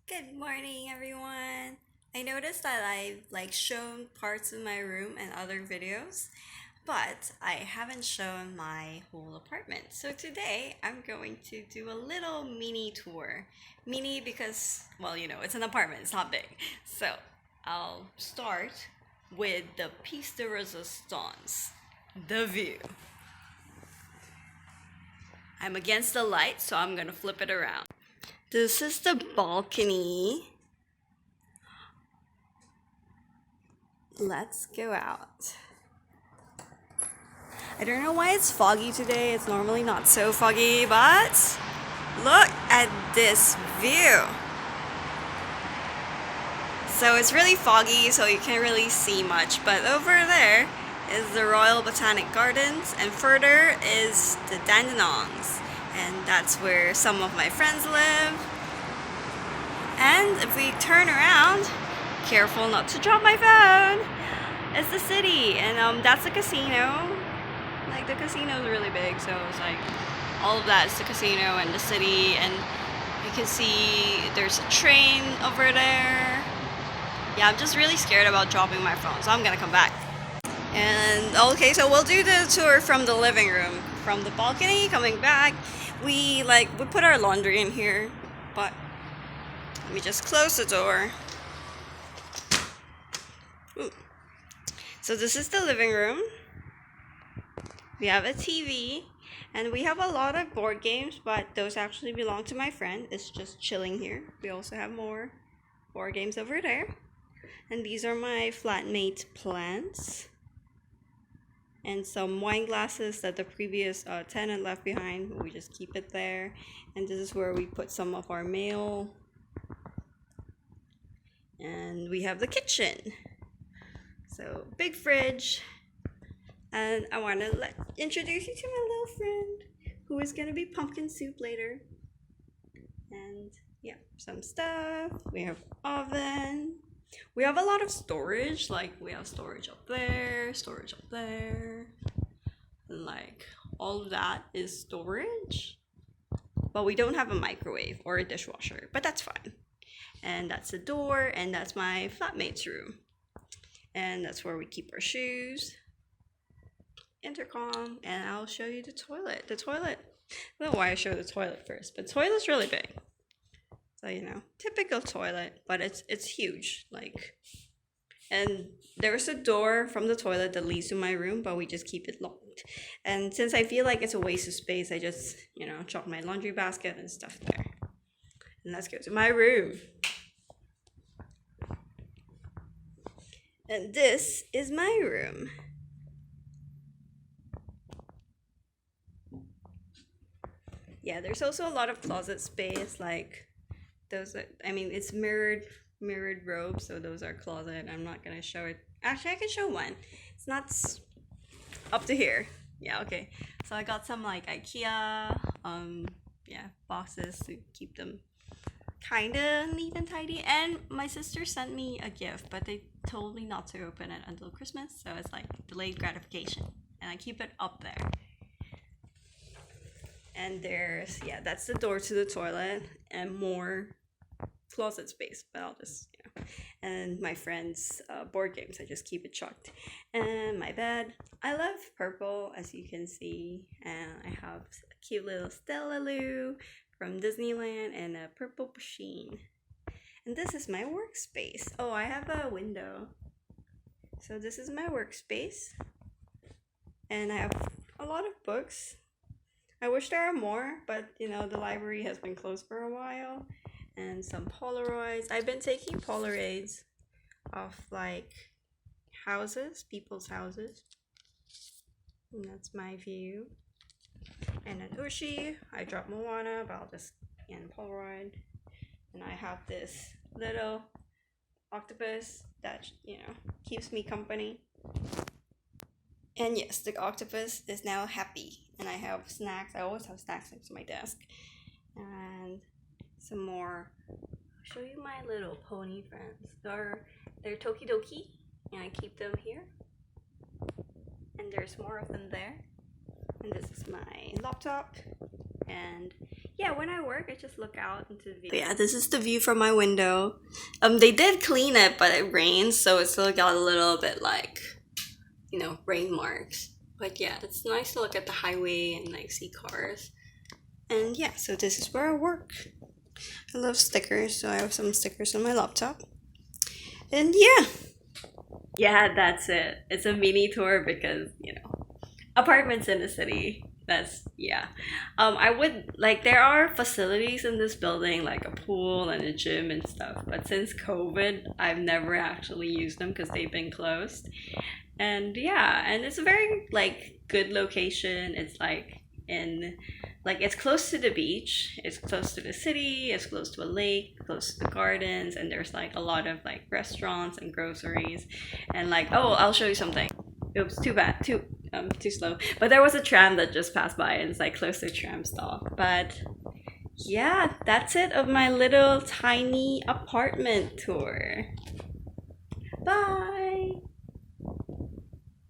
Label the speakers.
Speaker 1: Good morning, everyone. I noticed that I've shown parts of my room in other videos, but I haven't shown my whole apartment. So today I'm going to do a little mini tour. Mini because, well, it's an apartment, it's not big. So I'll start with the piece de resistance, the view. I'm against the light, so I'm gonna flip it around. This is the balcony. Let's go out. I don't know why it's foggy today. It's normally not so foggy, but look at this view. So it's really foggy, so you can't really see much, but over there is the Royal Botanic Gardens, and further is the Dandenongs, and that's where some of my friends live. And if we turn around, careful not to drop my phone, it's the city, and that's the casino. Like, the casino is really big, so it's like all of that is the casino and the city, and you can see there's a train over there. Yeah, I'm just really scared about dropping my phone, so I'm gonna come back. And okay, so we'll do the tour from the living room, from the balcony, coming back. We put our laundry in here, but let me just close the door. Ooh. So this is the living room. We have a TV, and we have a lot of board games, but those actually belong to my friend. It's just chilling here. We also have more board games over there. And these are my flatmate plants. And some wine glasses that the previous tenant left behind. We just keep it there. And this is where we put some of our mail. And we have the kitchen. So, big fridge. And I want to introduce you to my little friend, who is going to be pumpkin soup later. And yeah, some stuff. We have oven. We have a lot of storage. Like, we have storage up there, and all of that is storage. But we don't have a microwave or a dishwasher, but that's fine. And that's the door, and that's my flatmate's room. And that's where we keep our shoes. Intercom, and I'll show you the toilet. I don't know why I show the toilet first, but the toilet's really big. So, typical toilet, but it's huge. And there's a door from the toilet that leads to my room, but we just keep it locked. And since I feel like it's a waste of space, I just, drop my laundry basket and stuff there. And let's go to my room. And this is my room. Yeah, there's also a lot of closet space, like those. It's mirrored robes, so those are closet. I'm not gonna show it. Actually, I can show one. It's not up to here. Yeah, okay. So I got some IKEA, boxes to keep them kinda neat and tidy. And my sister sent me a gift, but they told me not to open it until Christmas, so it's like delayed gratification, and I keep it up there. And that's the door to the toilet, and more closet space, but I'll just, and my friend's board games, I just keep it chucked. And my bed, I love purple, as you can see, and I have a cute little Stella Lou from Disneyland and a purple machine. And this is my workspace. Oh, I have a window. So this is my workspace, and I have a lot of books. I wish there are more, but the library has been closed for a while. And some Polaroids. I've been taking Polaroids of people's houses. And that's my view. And an Ushi. I dropped Moana, but I'll just scan Polaroid. And I have this little octopus that, keeps me company. And yes, the octopus is now happy. And I have snacks. I always have snacks next to my desk. And some more. I'll show you my little pony friends. They're Tokidoki, and I keep them here. And there's more of them there. And this is my laptop. And yeah, when I work, I just look out into the view. But yeah, this is the view from my window. They did clean it, but it rained, so it still got a little bit like, you know, rain marks. But yeah, it's nice to look at the highway and like see cars. And yeah, so this is where I work. I love stickers, so I have some stickers on my laptop. And yeah. Yeah, that's it. It's a mini tour because, you know, apartments in the city. That's, yeah. I would, like, there are facilities in this building, like a pool and a gym and stuff. But since COVID, I've never actually used them because they've been closed. And yeah, and it's a very, like, good location. It's like in like it's close to the beach, it's close to the city, it's close to a lake, close to the gardens, and there's like a lot of like restaurants and groceries. And like, oh, I'll show you something. Oops, too bad, too slow. But there was a tram that just passed by and it's like close to a tram stop. But yeah, that's it of my little tiny apartment tour. Bye.